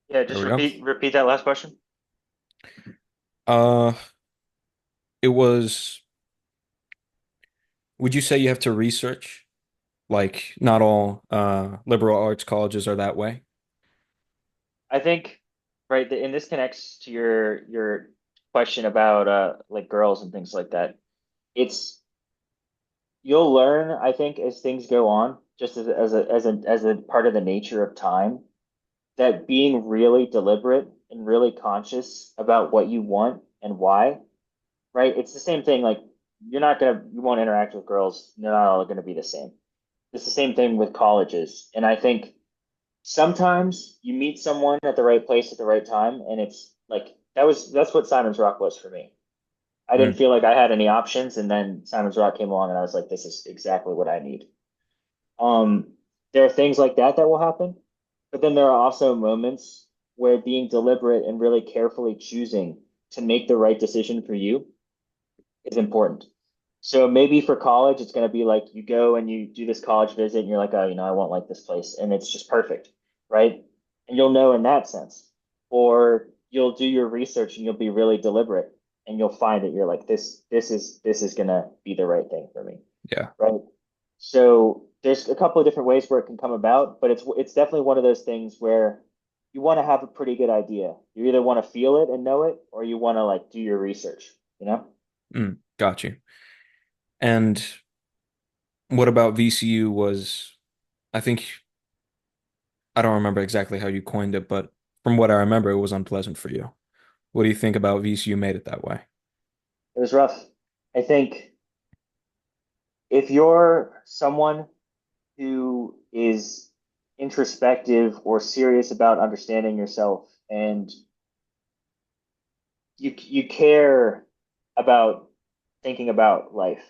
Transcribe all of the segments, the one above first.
Yeah, There just we go. repeat that last question. Uh, it was, would you say you have to research? Like, not all liberal arts colleges are that way. I think right, and this connects to your question about like girls and things like that. It's you'll learn, I think, as things go on, just as a part of the nature of time, that being really deliberate and really conscious about what you want and why, right? It's the same thing. Like you won't interact with girls. They're not all gonna be the same. It's the same thing with colleges, and I think sometimes you meet someone at the right place at the right time, and it's like that's what Simon's Rock was for me. I didn't Mm, feel like I had any options, and then Simon's Rock came along, and I was like, this is exactly what I need. Um, there are things like that that will happen, but then there are also moments where being deliberate and really carefully choosing to make the right decision for you is important. So maybe for college, it's going to be like you go and you do this college visit and you're like, oh, I won't like this place. And it's just perfect, right? And you'll know in that sense. Or you'll do your research and you'll be really deliberate and you'll find that you're like, this is going to be the right thing for me, yeah. right? So there's a couple of different ways where it can come about, but it's definitely one of those things where you want to have a pretty good idea. You either want to feel it and know it, or you want to like do your research, you know? Got you. And what about VCU was, I think, I don't remember exactly how you coined it, but from what I remember, it was unpleasant for you. What do you think about VCU made it that way? It was rough. I think if you're someone who is introspective or serious about understanding yourself and you care about thinking about life,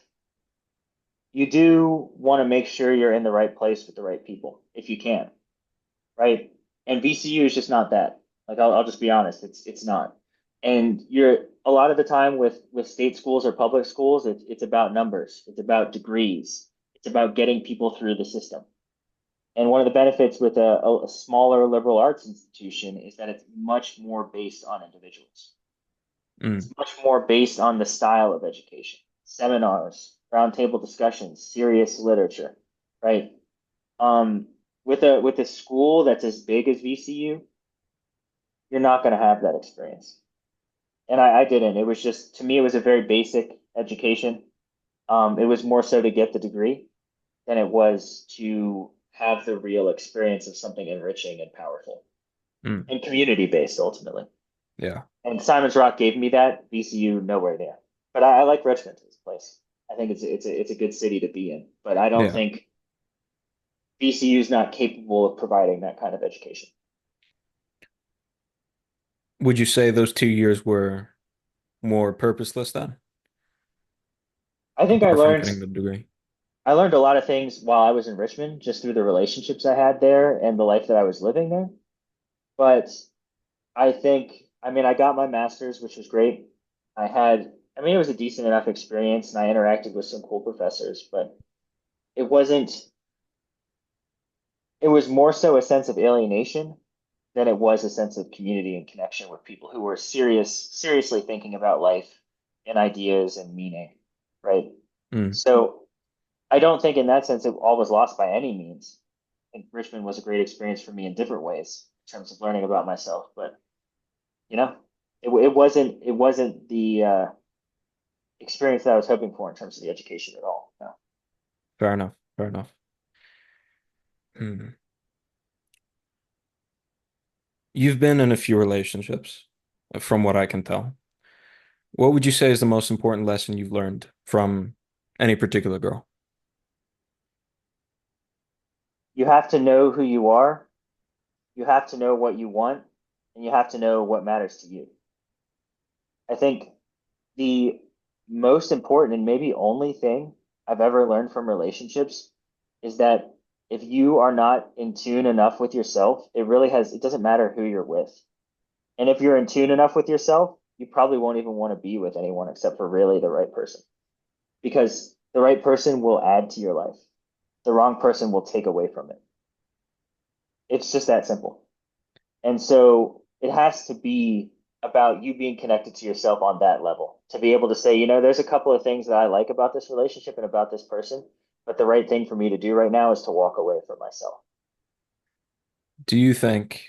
you do want to make sure you're in the right place with the right people if you can, right? And VCU is just not that. Like I'll just be honest, it's not. And you're a lot of the time with state schools or public schools, it's about numbers, it's about degrees, it's about getting people through the system. And one of the benefits with a smaller liberal arts institution is that it's much more based on individuals. It's Mm, much more based on the style of education, seminars, roundtable discussions, serious literature, right? Um, with a school that's as big as VCU, you're not going to have that experience. And I didn't. It was just to me, it was a very basic education. It was more so to get the degree than it was to have the real experience of something enriching and powerful mm, and community based ultimately. yeah. And Simon's Rock gave me that. VCU nowhere near. But I like Richmond as a place. I think it's a good city to be in. But I don't Yeah. think VCU is not capable of providing that kind of education. Would you say those 2 years were more purposeless then, I think apart from getting the degree? I learned a lot of things while I was in Richmond just through the relationships I had there and the life that I was living there. But I mean, I got my master's, which was great. I mean, it was a decent enough experience and I interacted with some cool professors, but it wasn't, it was more so a sense of alienation than it was a sense of community and connection with people who were seriously thinking about life and ideas and meaning, right? Mm, So I don't think in that sense it all was lost by any means. I think Richmond was a great experience for me in different ways in terms of learning about myself, but you know, it wasn't the experience that I was hoping for in terms of the education at all. No. fair enough. Fair enough. Mm. You've been in a few relationships, from what I can tell. What would you say is the most important lesson you've learned from any particular girl? You have to know who you are, you have to know what you want, and you have to know what matters to you. I think the most important and maybe only thing I've ever learned from relationships is that if you are not in tune enough with yourself, it doesn't matter who you're with. And if you're in tune enough with yourself, you probably won't even want to be with anyone except for really the right person because the right person will add to your life. The wrong person will take away from it. It's just that simple. And so it has to be about you being connected to yourself on that level to be able to say, there's a couple of things that I like about this relationship and about this person, but the right thing for me to do right now is to walk away from myself. Do you think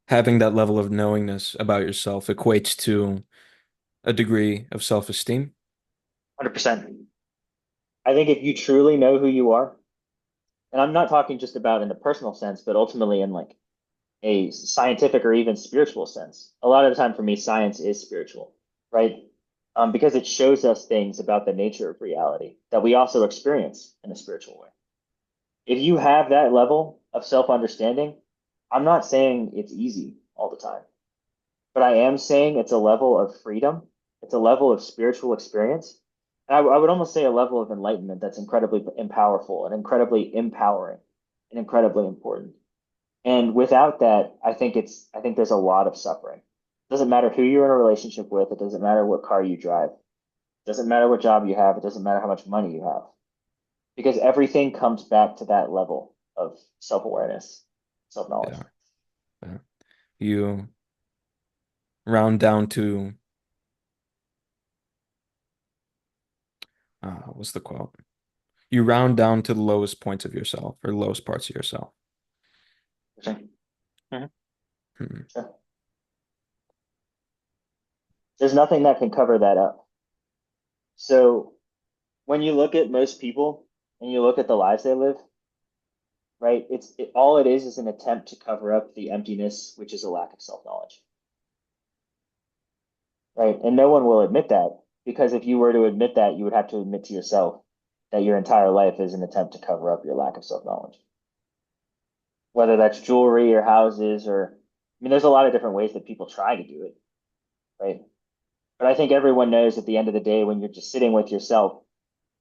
having that level of knowingness about yourself equates to a degree of self-esteem? 100%. I think if you truly know who you are, and I'm not talking just about in the personal sense, but ultimately in like a scientific or even spiritual sense. A lot of the time for me, science is spiritual, right? Because it shows us things about the nature of reality that we also experience in a spiritual way. If you have that level of self-understanding, I'm not saying it's easy all the time, but I am saying it's a level of freedom. It's a level of spiritual experience. And I would almost say a level of enlightenment that's incredibly powerful and incredibly empowering and incredibly important. And without that, I think there's a lot of suffering. It doesn't matter who you're in a relationship with. It doesn't matter what car you drive. It doesn't matter what job you have. It doesn't matter how much money you have because everything comes back to that level of self-awareness, self-knowledge. Yeah. Yeah. You round down to what's the quote? You round down to the lowest points of yourself or lowest parts of yourself. Sure. Mhm. Hmm. Sure. There's nothing that can cover that up. So when you look at most people and you look at the lives they live, right, all it is an attempt to cover up the emptiness, which is a lack of self-knowledge. Right? And no one will admit that because if you were to admit that, you would have to admit to yourself that your entire life is an attempt to cover up your lack of self-knowledge. Whether that's jewelry or houses or I mean, there's a lot of different ways that people try to do it, right? But I think everyone knows at the end of the day, when you're just sitting with yourself,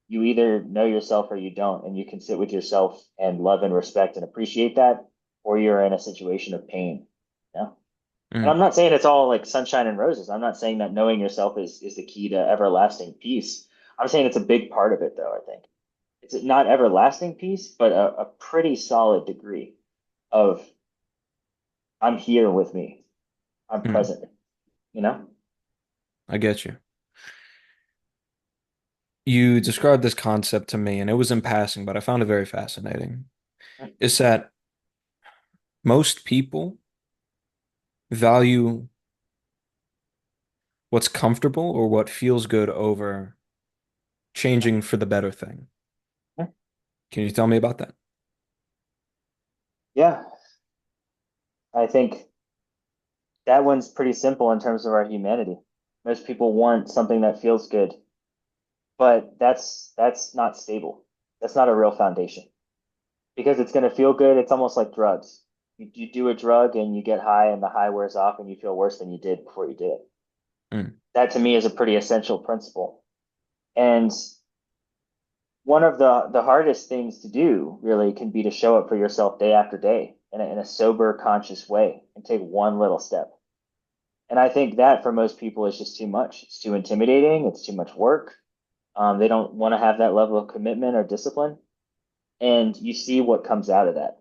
you either know yourself or you don't, and you can sit with yourself and love and respect and appreciate that, or you're in a situation of pain. Yeah. And I'm Mm. not saying it's all like sunshine and roses. I'm not saying that knowing yourself is the key to everlasting peace. I'm saying it's a big part of it, though, I think. It's not everlasting peace, but a pretty solid degree of I'm here with me. I'm Mm. present, you know? I get you. You described this concept to me, and it was in passing, but I found it very fascinating. Is that most people value what's comfortable or what feels good over changing for the better thing. Can you tell me about that? Yeah, I think that one's pretty simple in terms of our humanity. Most people want something that feels good, but that's not stable. That's not a real foundation because it's going to feel good. It's almost like drugs. You do a drug and you get high, and the high wears off, and you feel worse than you did before you did it. Mm. That to me is a pretty essential principle. And one of the hardest things to do really can be to show up for yourself day after day in a sober, conscious way and take one little step. And I think that for most people is just too much. It's too intimidating. It's too much work. They don't want to have that level of commitment or discipline. And you see what comes out of that.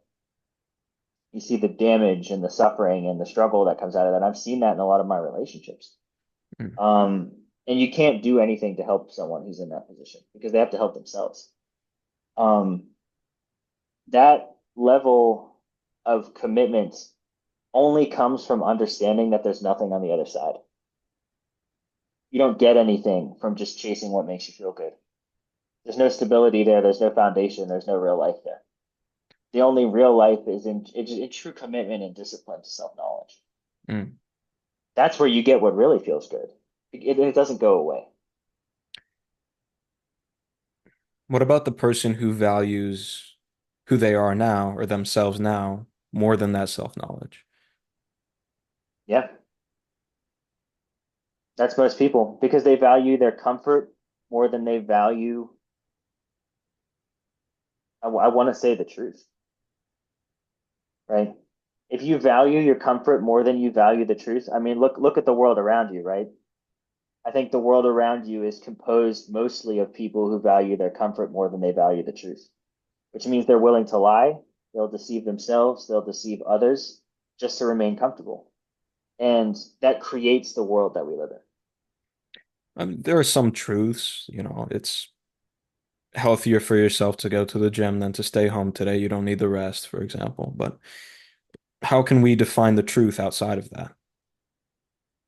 You see the damage and the suffering and the struggle that comes out of that. I've seen that in a lot of my relationships. Mm. Um, and you can't do anything to help someone who's in that position because they have to help themselves. Um, that level of commitment only comes from understanding that there's nothing on the other side. You don't get anything from just chasing what makes you feel good. There's no stability there. There's no foundation. There's no real life there. The only real life is in true commitment and discipline to self-knowledge. Mm. That's where you get what really feels good. It doesn't go away. What about the person who values who they are now or themselves now more than that self-knowledge? Yeah, that's most people because they value their comfort more than they value. I want to say the truth, right? If you value your comfort more than you value the truth, I mean, look at the world around you, right? I think the world around you is composed mostly of people who value their comfort more than they value the truth, which means they're willing to lie, they'll deceive themselves, they'll deceive others just to remain comfortable. And that creates the world that we live in. There are some truths, you know, it's healthier for yourself to go to the gym than to stay home today. You don't need the rest, for example. But how can we define the truth outside of that?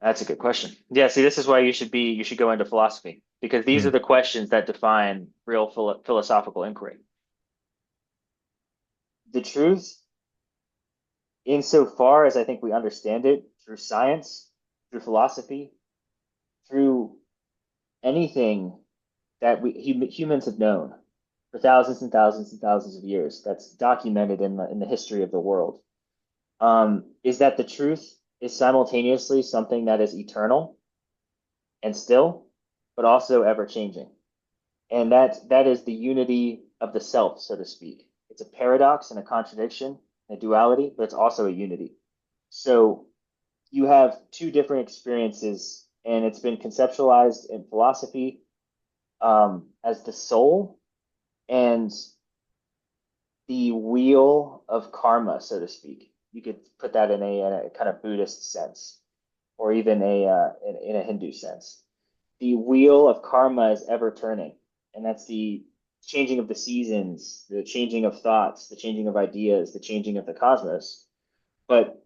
That's a good question. Yeah, see, this is why you should go into philosophy because these are Mm. the questions that define real philosophical inquiry. The truth, insofar as I think we understand it through science, through philosophy, through anything that humans have known for thousands and thousands and thousands of years, that's documented in the history of the world, is that the truth is simultaneously something that is eternal and still, but also ever changing. And that is the unity of the self, so to speak. It's a paradox and a contradiction, a duality, but it's also a unity. So you have two different experiences, and it's been conceptualized in philosophy as the soul and the wheel of karma, so to speak. You could put that in a kind of Buddhist sense, or even in a Hindu sense. The wheel of karma is ever turning, and that's the changing of the seasons, the changing of thoughts, the changing of ideas, the changing of the cosmos. But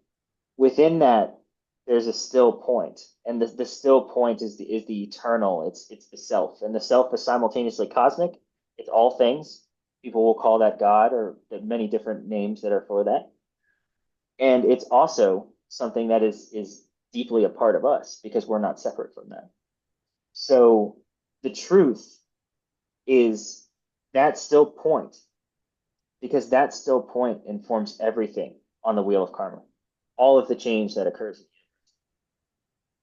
within that, there's a still point, and the still point is the eternal. It's the self, and the self is simultaneously cosmic. It's all things. People will call that God, or the many different names that are for that. And it's also something that is deeply a part of us because we're not separate from that. So the truth is that still point because that still point informs everything on the wheel of karma, all of the change that occurs.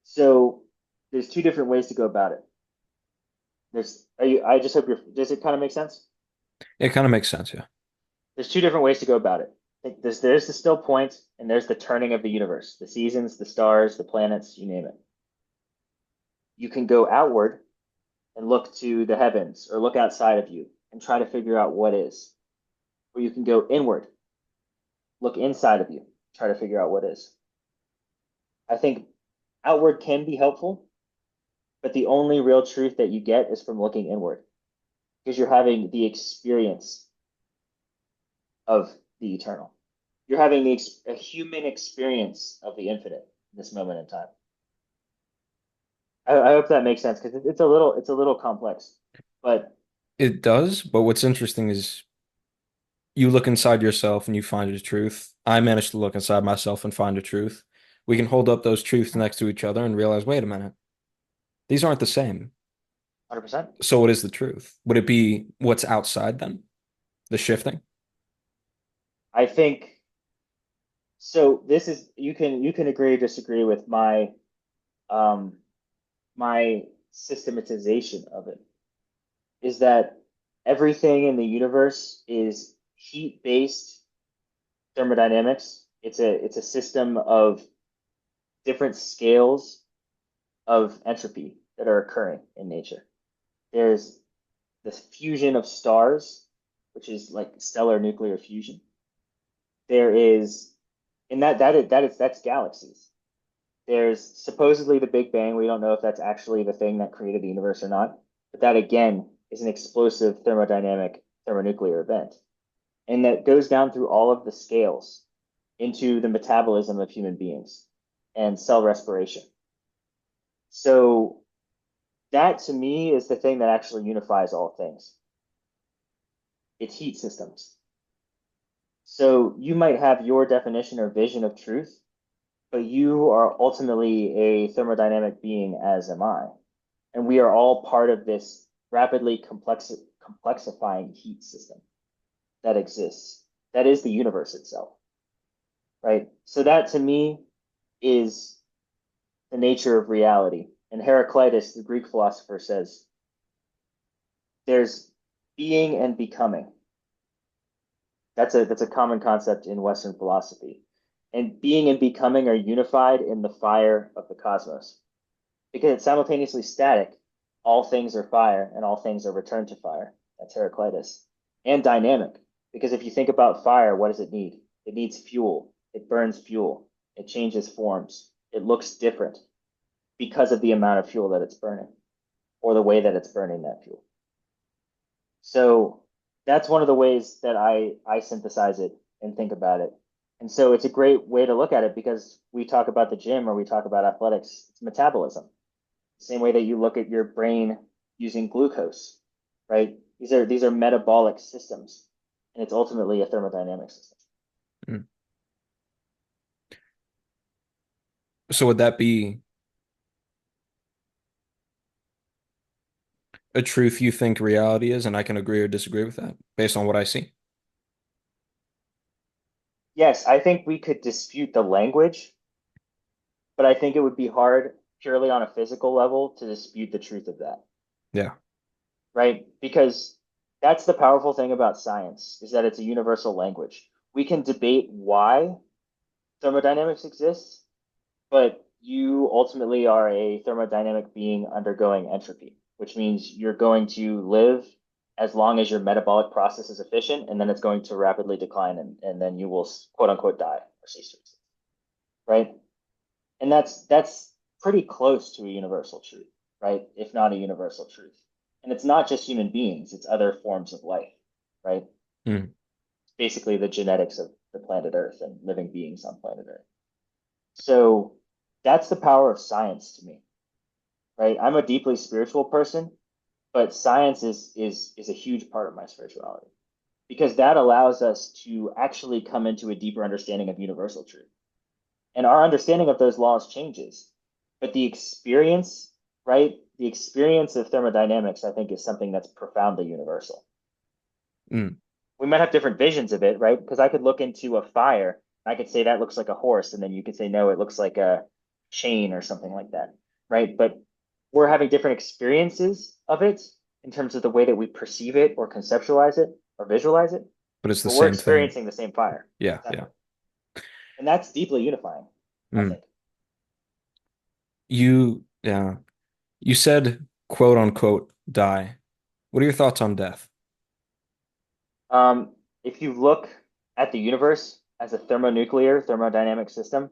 So there's two different ways to go about it. I just hope does it kind of make sense? It kind of makes sense, yeah. There's two different ways to go about it. Like there's the still point and there's the turning of the universe, the seasons, the stars, the planets, you name it. You can go outward and look to the heavens or look outside of you and try to figure out what is. Or you can go inward, look inside of you, try to figure out what is. I think outward can be helpful, but the only real truth that you get is from looking inward because you're having the experience of the eternal. You're having a human experience of the infinite in this moment in time. I hope that makes sense because it's a little complex, but It does, but what's interesting is you look inside yourself and you find the truth. I managed to look inside myself and find the truth. We can hold up those truths next to each other and realize, wait a minute, these aren't the same. 100%. So what is the truth? Would it be what's outside then? The shifting? I think so. This is you can agree or disagree with um my systematization of it is that everything in the universe is heat-based thermodynamics. It's a system of different scales of entropy that are occurring in nature. There's the fusion of stars, which is like stellar nuclear fusion. There is, and that's galaxies. There's supposedly the Big Bang. We don't know if that's actually the thing that created the universe or not, but that again is an explosive thermodynamic thermonuclear event. And that goes down through all of the scales into the metabolism of human beings and cell respiration. So that to me is the thing that actually unifies all things. It's heat systems. So you might have your definition or vision of truth, but you are ultimately a thermodynamic being, as am I. And we are all part of this rapidly complexifying heat system that exists. That is the universe itself, right? So that to me is the nature of reality. And Heraclitus, the Greek philosopher, says there's being and becoming. That's a common concept in Western philosophy. And being and becoming are unified in the fire of the cosmos. Because it's simultaneously static, all things are fire and all things are returned to fire. That's Heraclitus. And dynamic. Because if you think about fire, what does it need? It needs fuel. It burns fuel. It changes forms. It looks different because of the amount of fuel that it's burning or the way that it's burning that fuel. So that's one of the ways that I synthesize it and think about it. And so it's a great way to look at it because we talk about the gym or we talk about athletics, it's metabolism. Same way that you look at your brain using glucose, right? These are metabolic systems, and it's ultimately a thermodynamic system. Mm. So would that be a truth you think reality is? And I can agree or disagree with that based on what I see. Yes, I think we could dispute the language, but I think it would be hard purely on a physical level to dispute the truth of that, Yeah. right? Because that's the powerful thing about science is that it's a universal language. We can debate why thermodynamics exists, but you ultimately are a thermodynamic being undergoing entropy, which means you're going to live as long as your metabolic process is efficient, and then it's going to rapidly decline, and then you will quote unquote die or cease to exist, right? And that's pretty close to a universal truth, right? If not a universal truth. And it's not just human beings, it's other forms of life, right? Mm. It's basically the genetics of the planet Earth and living beings on planet Earth. So that's the power of science to me, right? I'm a deeply spiritual person, but science is a huge part of my spirituality because that allows us to actually come into a deeper understanding of universal truth. And our understanding of those laws changes. But the experience, right? The experience of thermodynamics, I think, is something that's profoundly universal. Mm. We might have different visions of it, right? Because I could look into a fire, I could say that looks like a horse, and then you could say, no, it looks like a chain or something like that, right? But we're having different experiences of it in terms of the way that we perceive it or conceptualize it or visualize it, But it's the but we're same thing. experiencing the same fire. Yeah, yeah. Exactly. And that's deeply unifying, I Mm. think. Yeah. You said quote unquote die. What are your thoughts on death? Um, if you look at the universe as a thermonuclear thermodynamic system,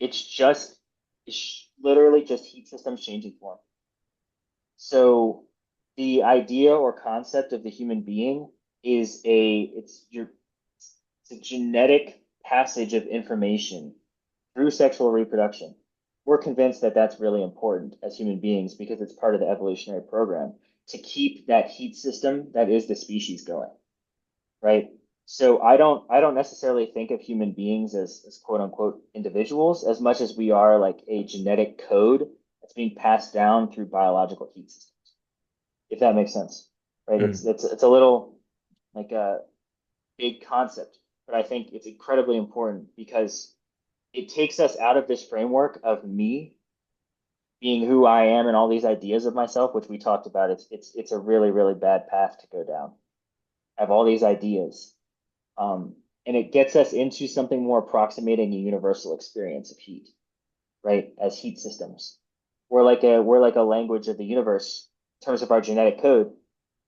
it's literally just heat systems changing form. So the idea or concept of the human being is it's a genetic passage of information through sexual reproduction. We're convinced that that's really important as human beings because it's part of the evolutionary program to keep that heat system that is the species going, right? So I don't necessarily think of human beings as quote unquote individuals as much as we are like a genetic code that's being passed down through biological heat systems, if that makes sense, right? It's Mm. it's it's a little like a big concept, but I think it's incredibly important because it takes us out of this framework of me being who I am and all these ideas of myself, which we talked about. It's a really, really bad path to go down. I have all these ideas. Um, and it gets us into something more approximating a universal experience of heat, right? As heat systems. We're like a language of the universe in terms of our genetic code.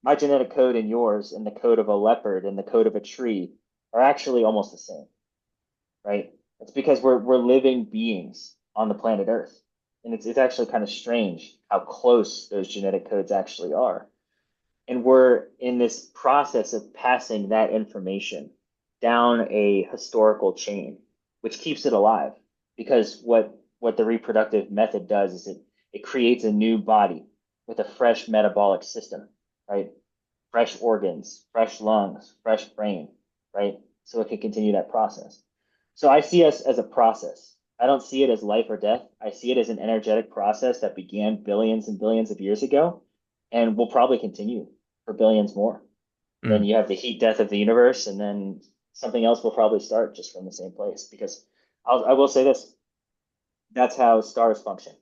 My genetic code and yours and the code of a leopard and the code of a tree are actually almost the same, right? It's because we're living beings on the planet Earth. And it's actually kind of strange how close those genetic codes actually are. And we're in this process of passing that information down a historical chain, which keeps it alive. Because what the reproductive method does is it creates a new body with a fresh metabolic system, right? Fresh organs, fresh lungs, fresh brain, right? So it can continue that process. So I see us as a process. I don't see it as life or death. I see it as an energetic process that began billions and billions of years ago and will probably continue for billions more. And then Mm. you have the heat death of the universe, and then something else will probably start just from the same place. Because I will say this, that's how stars function.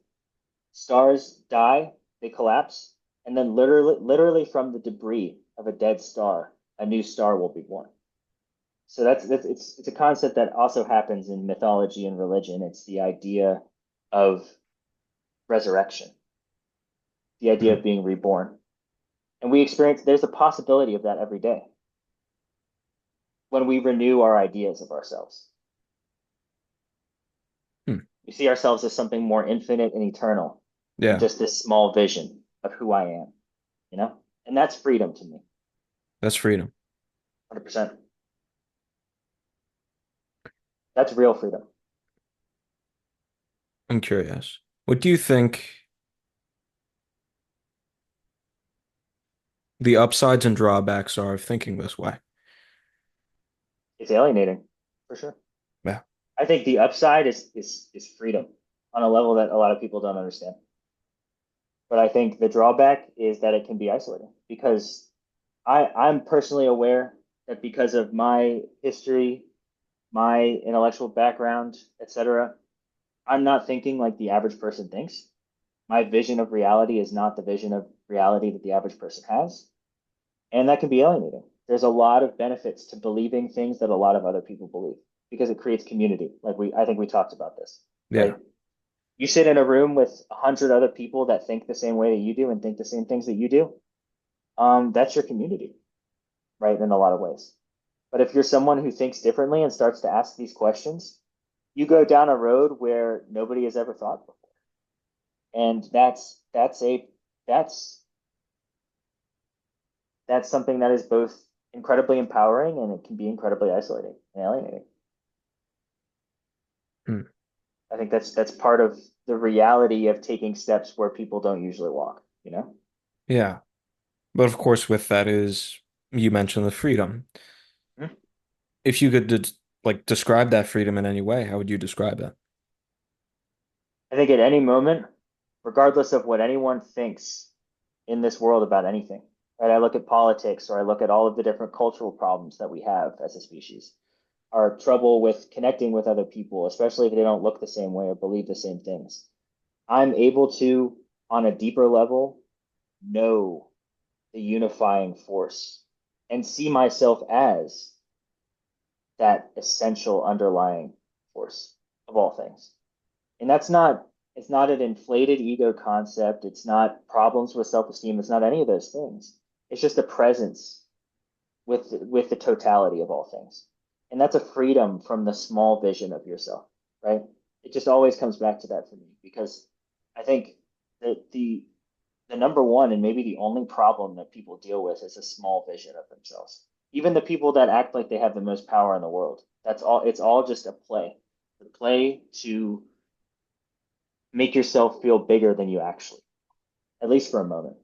Stars die, they collapse, and then literally from the debris of a dead star, a new star will be born. So that's it's a concept that also happens in mythology and religion. It's the idea of resurrection, the idea Mm. of being reborn. And we experience there's a possibility of that every day. when we renew our ideas of ourselves. Hmm. We see ourselves as something more infinite and eternal than Yeah, just this small vision of who I am, you know? And that's freedom to me, that's freedom. 100%. That's real freedom. I'm curious. What do you think the upsides and drawbacks are of thinking this way? It's alienating, for sure. Yeah, I think the upside is freedom on a level that a lot of people don't understand. But I think the drawback is that it can be isolating because I'm personally aware that because of my history, my intellectual background, etc., I'm not thinking like the average person thinks. My vision of reality is not the vision of reality that the average person has. And that can be alienating. There's a lot of benefits to believing things that a lot of other people believe because it creates community. I think we talked about this, yeah, right? You sit in a room with 100 other people that think the same way that you do and think the same things that you do. That's your community, right? In a lot of ways. But if you're someone who thinks differently and starts to ask these questions, you go down a road where nobody has ever thought before. And that's that's something that is both incredibly empowering and it can be incredibly isolating and alienating. mm, I think that's part of the reality of taking steps where people don't usually walk, you know? yeah. But of course, with that is you mentioned the freedom. Mhm. If you could like describe that freedom in any way, how would you describe that? I think at any moment, regardless of what anyone thinks in this world about anything, right? I look at politics or I look at all of the different cultural problems that we have as a species, our trouble with connecting with other people, especially if they don't look the same way or believe the same things. I'm able to, on a deeper level, know the unifying force and see myself as that essential underlying force of all things. And that's not, it's not an inflated ego concept. It's not problems with self-esteem. It's not any of those things. It's just a presence with the totality of all things. And that's a freedom from the small vision of yourself, right? It just always comes back to that for me because I think that the number one and maybe the only problem that people deal with is a small vision of themselves. Even the people that act like they have the most power in the world, that's all. It's all just a play to make yourself feel bigger than you actually, at least for a moment.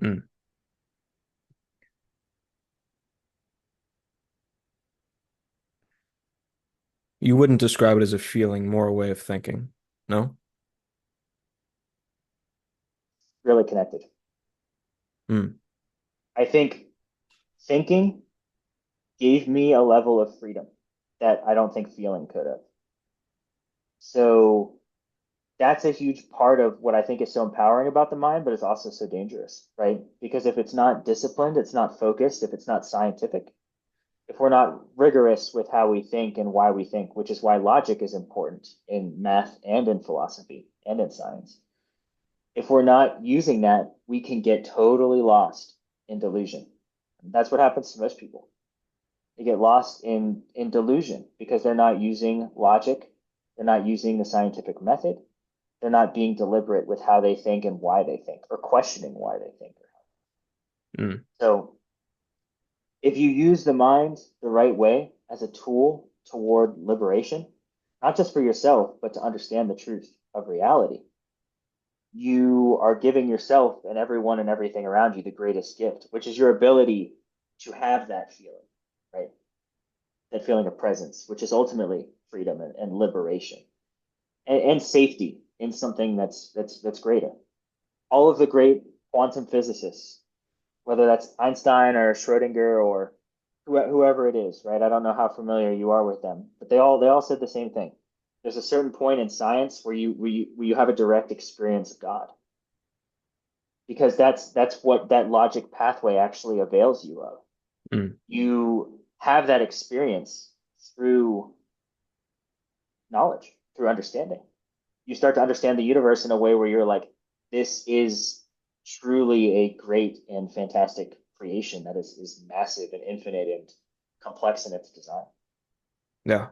Mm. You wouldn't describe it as a feeling, more a way of thinking. No? Really connected. Mm. I think thinking gave me a level of freedom that I don't think feeling could have. So that's a huge part of what I think is so empowering about the mind, but it's also so dangerous, right? Because if it's not disciplined, it's not focused, if it's not scientific, if we're not rigorous with how we think and why we think, which is why logic is important in math and in philosophy and in science. If we're not using that, we can get totally lost in delusion. That's what happens to most people. They get lost in delusion because they're not using logic, they're not using the scientific method, they're not being deliberate with how they think and why they think, or questioning why they think. Mm. So if you use the mind the right way as a tool toward liberation, not just for yourself, but to understand the truth of reality, you are giving yourself and everyone and everything around you the greatest gift, which is your ability to have that feeling, right? That feeling of presence, which is ultimately freedom and liberation and safety in something that's greater. All of the great quantum physicists, whether that's Einstein or Schrodinger or whoever it is, right? I don't know how familiar you are with them, but they all said the same thing. There's a certain point in science where you have a direct experience of God because that's what that logic pathway actually avails you of. Mm. You have that experience through knowledge, through understanding. You start to understand the universe in a way where you're like, this is truly a great and fantastic creation that is massive and infinite and complex in its design. Yeah.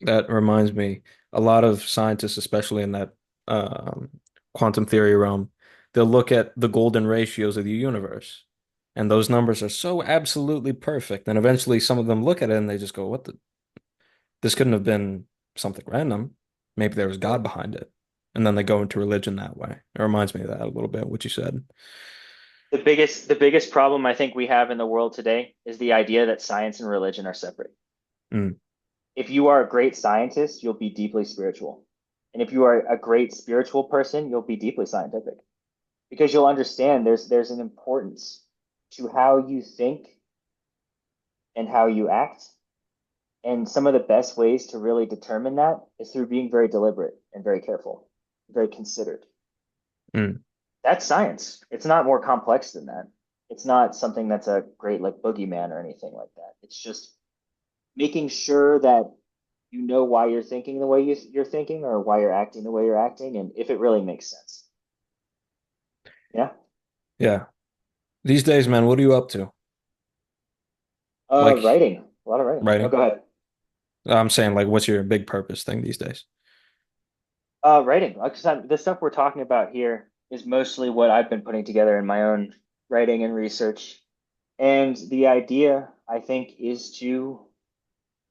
That reminds me, a lot of scientists, especially in that um, quantum theory realm, they'll look at the golden ratios of the universe. And those numbers are so absolutely perfect. And eventually some of them look at it and they just go, what the, this couldn't have been something random. Maybe there was God Right. behind it. And then they go into religion that way. It reminds me of that a little bit, what you said. The biggest problem I think we have in the world today is the idea that science and religion are separate. Mm, If you are a great scientist, you'll be deeply spiritual. And if you are a great spiritual person, you'll be deeply scientific because you'll understand there's an importance to how you think and how you act. And some of the best ways to really determine that is through being very deliberate and very careful, very considered. mm. That's science. It's not more complex than that. It's not something that's a great like boogeyman or anything like that. It's just making sure that you know why you're thinking the way you're thinking or why you're acting the way you're acting and if it really makes sense. Yeah. Yeah. These days, man, what are you up to? Like Writing. A lot of writing. Oh, writing? go ahead. I'm saying, like, what's your big purpose thing these days? Writing. The stuff we're talking about here is mostly what I've been putting together in my own writing and research. And the idea, I think, is to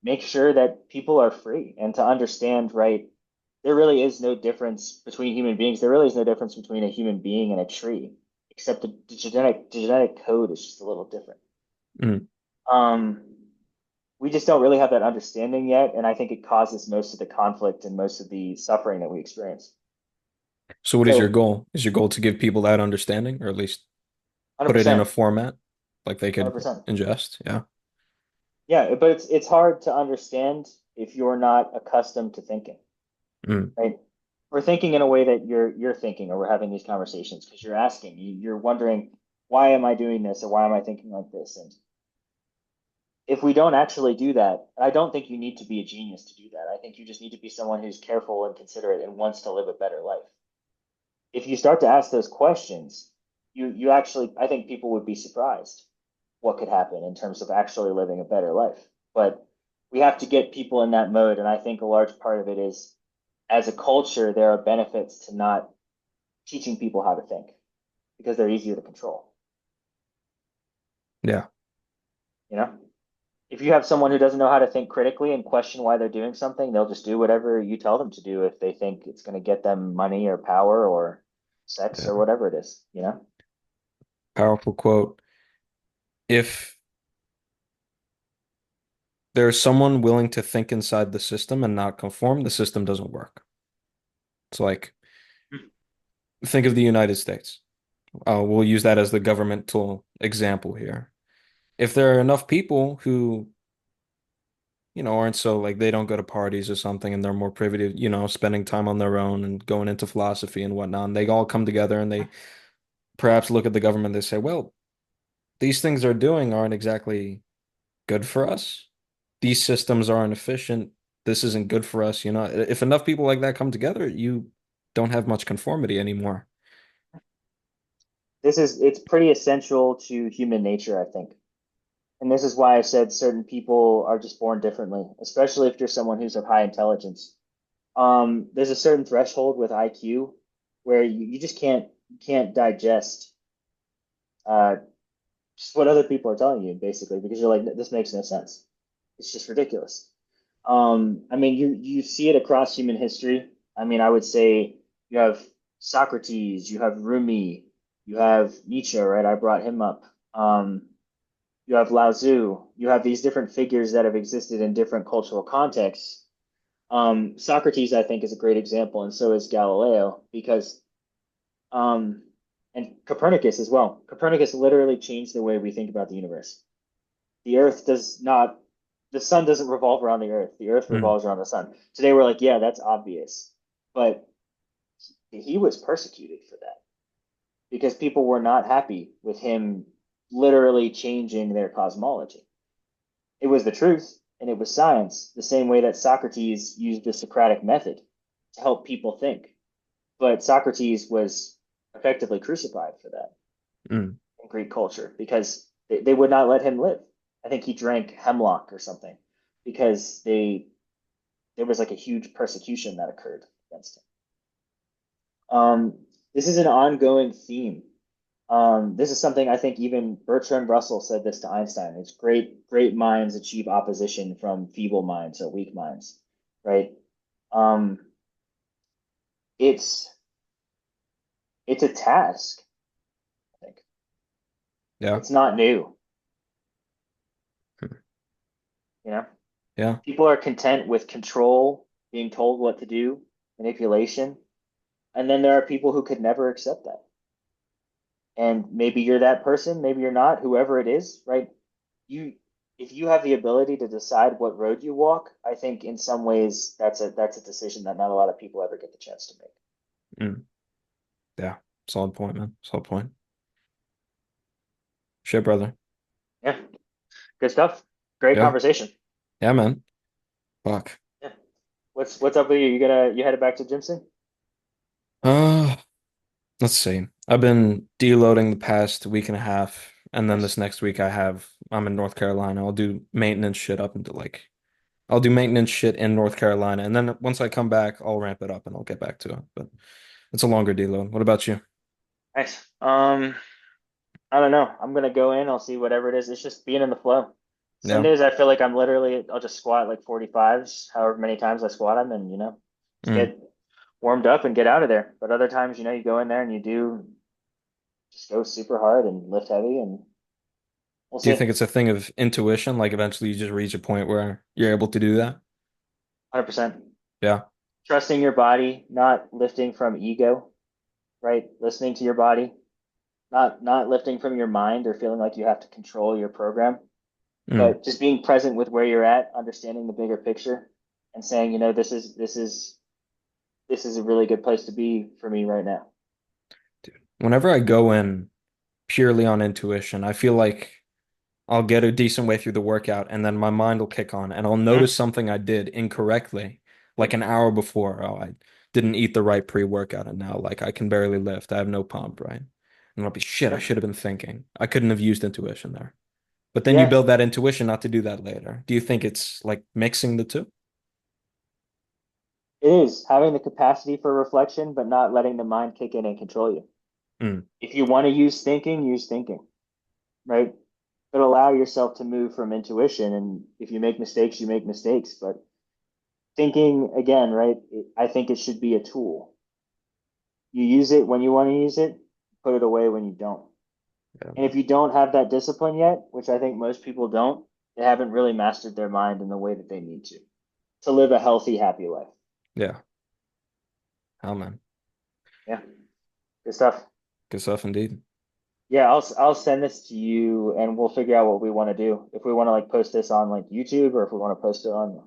make sure that people are free and to understand, right? There really is no difference between human beings. There really is no difference between a human being and a tree, except the genetic code is just a little different. Mm. Um, we just don't really have that understanding yet, and I think it causes most of the conflict and most of the suffering that we experience. So what is your So, goal? Is your goal to give people that understanding, or at least put it in a 100%, format like they could 100%. ingest? Yeah. Yeah, but it's hard to understand if you're not accustomed to thinking, Mm. right? We're thinking in a way that you're thinking, or we're having these conversations because you're asking, you're wondering, why am I doing this, or why am I thinking like this? And if we don't actually do that, I don't think you need to be a genius to do that. I think you just need to be someone who's careful and considerate and wants to live a better life. If you start to ask those questions, you actually, I think people would be surprised what could happen in terms of actually living a better life. But we have to get people in that mode, and I think a large part of it is as a culture, there are benefits to not teaching people how to think because they're easier to control. Yeah. You know, if you have someone who doesn't know how to think critically and question why they're doing something, they'll just do whatever you tell them to do if they think it's going to get them money or power or sex or Yeah. whatever it is, you know? Powerful quote. If there's someone willing to think inside the system and not conform, the system doesn't work. It's like, think of the United States. We'll use that as the governmental example here. If there are enough people who, aren't so like they don't go to parties or something and they're more privy to, spending time on their own and going into philosophy and whatnot, and they all come together and they perhaps look at the government, they say, well, these things they're doing aren't exactly good for us. These systems aren't efficient. This isn't good for us. If enough people like that come together, you don't have much conformity anymore. It's pretty essential to human nature, I think. And this is why I said certain people are just born differently, especially if you're someone who's of high intelligence. There's a certain threshold with IQ where you just can't digest uh, just what other people are telling you, basically, because you're like, this makes no sense. It's just ridiculous. I mean, you see it across human history. I mean, I would say you have Socrates, you have Rumi, you have Nietzsche, right? I brought him up. You have Lao Tzu. You have these different figures that have existed in different cultural contexts. Socrates, I think, is a great example, and so is Galileo, because um, and Copernicus as well. Copernicus literally changed the way we think about the universe. The Earth does not, the sun doesn't revolve around the Earth. The Earth Mm, revolves around the sun. Today we're like, yeah, that's obvious, but he was persecuted for that because people were not happy with him literally changing their cosmology. It was the truth and it was science, the same way that Socrates used the Socratic method to help people think. But Socrates was effectively crucified for that. mm. in Greek culture because they would not let him live. I think he drank hemlock or something because there was like a huge persecution that occurred against him. This is an ongoing theme. This is something I think even Bertrand Russell said this to Einstein. It's great minds achieve opposition from feeble minds or weak minds, right? Um, it's it's a task, I think. Yeah. It's not new, you know? Yeah. People are content with control, being told what to do, manipulation, and then there are people who could never accept that. And maybe you're that person, maybe you're not, whoever it is, right? You if you have the ability to decide what road you walk, I think in some ways that's a decision that not a lot of people ever get the chance to make. Mm. Yeah. Solid point, man. Solid point. Shit, brother. Yeah, good stuff. Great Yeah. conversation. Yeah, man. Fuck. Yeah. What's up with you? You headed back to gym soon? Uh, let's see. I've been deloading the past week and a half, and then this Nice. next week I'm in North Carolina. I'll do maintenance shit up until like I'll do maintenance shit in North Carolina, and then once I come back, I'll ramp it up and I'll get back to it. But it's a longer deload. What about you? Nice. I don't know. I'm gonna go in. I'll see whatever it is. It's just being in the flow. Some Yeah. days I feel like I'll just squat like 45s, however many times I squat them, and just Mm. get warmed up and get out of there. But other times, you go in there and you do just go super hard and lift heavy, and we'll Do you see. think it's a thing of intuition? Like eventually you just reach a point where you're able to do that? 100%. Yeah. Trusting your body, not lifting from ego, right? Listening to your body, not lifting from your mind or feeling like you have to control your program, Mm. but just being present with where you're at, understanding the bigger picture, and saying, this is a really good place to be for me right now. Dude. Whenever I go in purely on intuition, I feel like I'll get a decent way through the workout and then my mind will kick on and I'll Mm-hmm. notice something I did incorrectly, like an hour before. Oh, I didn't eat the right pre-workout and now like I can barely lift. I have no pump, right? And I'll be shit, I Yep. should have been thinking. I couldn't have used intuition there. But then you Yeah, build that intuition not to do that later. Do you think it's like mixing the two? it is having the capacity for reflection, but not letting the mind kick in and control you. Mm, If you want to use thinking, right? But allow yourself to move from intuition. And if you make mistakes, you make mistakes. But thinking again, right? I think it should be a tool. You use it when you want to use it, put it away when you don't. yeah, And if you don't have that discipline yet, which I think most people don't, they haven't really mastered their mind in the way that they need to live a healthy, happy life. yeah. Hell man. Yeah, good stuff. Good stuff indeed. Yeah, I'll send this to you, and we'll figure out what we want to do. If we want to like post this on like YouTube, or if we want to post it on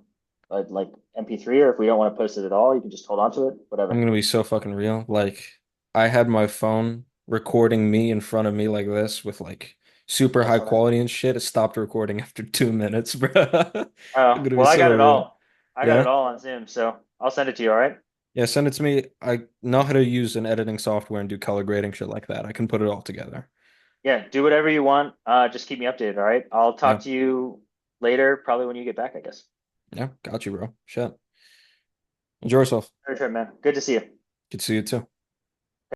like MP3, or if we don't want to post it at all, you can just hold on to it, I'm whatever. gonna be so fucking real. Like, I had my phone recording me in front of me like this with like super That's high funny. quality and shit. It stopped recording after 2 minutes, bro. I'm Oh, gonna be well, I so got it real. all. I got it Yeah. all on Zoom, so I'll send it to you. All right. Yeah, send it to me. I know how to use an editing software and do color grading, shit like that. I can put it all together. Yeah, do whatever you want. Just keep me updated. All right. I'll talk Yeah. to you later, probably when you get back, I guess. Yeah. Got you, bro. Shit. Enjoy yourself. All right, man. Good to see you. Good to see you too.